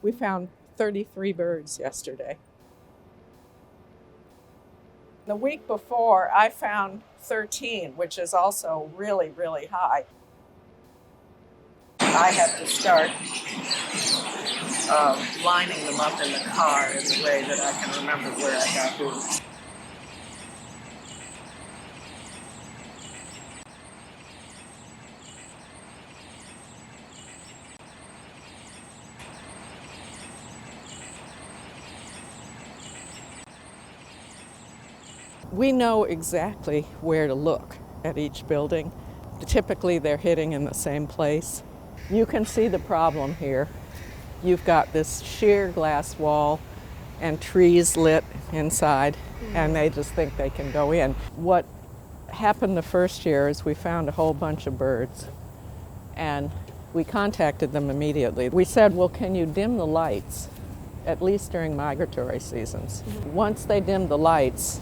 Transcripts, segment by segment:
We found 33 birds yesterday. The week before, I found 13, which is also really, really high. I have to start lining them up in the car in a way that I can remember where I got who. We know exactly where to look at each building. Typically, they're hitting in the same place. You can see the problem here. You've got this sheer glass wall and trees lit inside, and they just think they can go in. What happened the first year is we found a whole bunch of birds, and we contacted them immediately. We said, well, can you dim the lights, at least during migratory seasons? Once they dimmed the lights,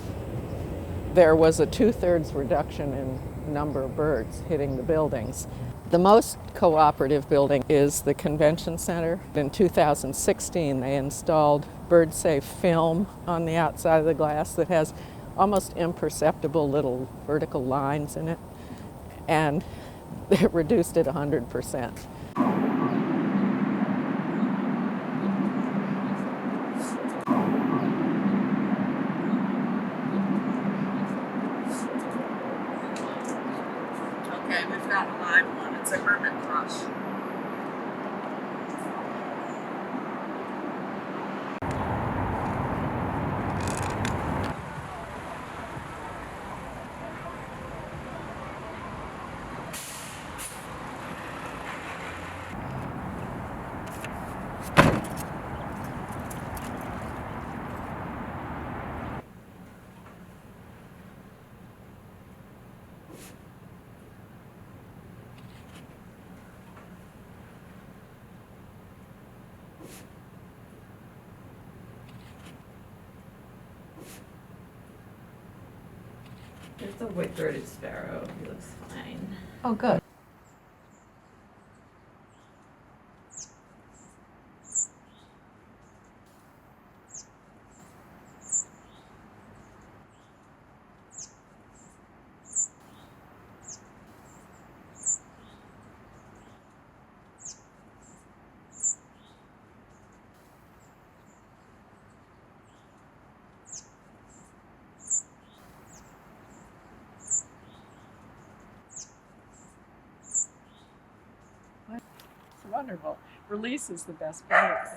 there was a 2/3 reduction in number of birds hitting the buildings. The most cooperative building is the convention center. In 2016, they installed bird-safe film on the outside of the glass that has almost imperceptible little vertical lines in it, and it reduced it 100%. Okay, we've got a live one. It's a Hermit Thrush. There's a white-throated sparrow. He looks fine. Oh, good. It's wonderful. Release is the best part.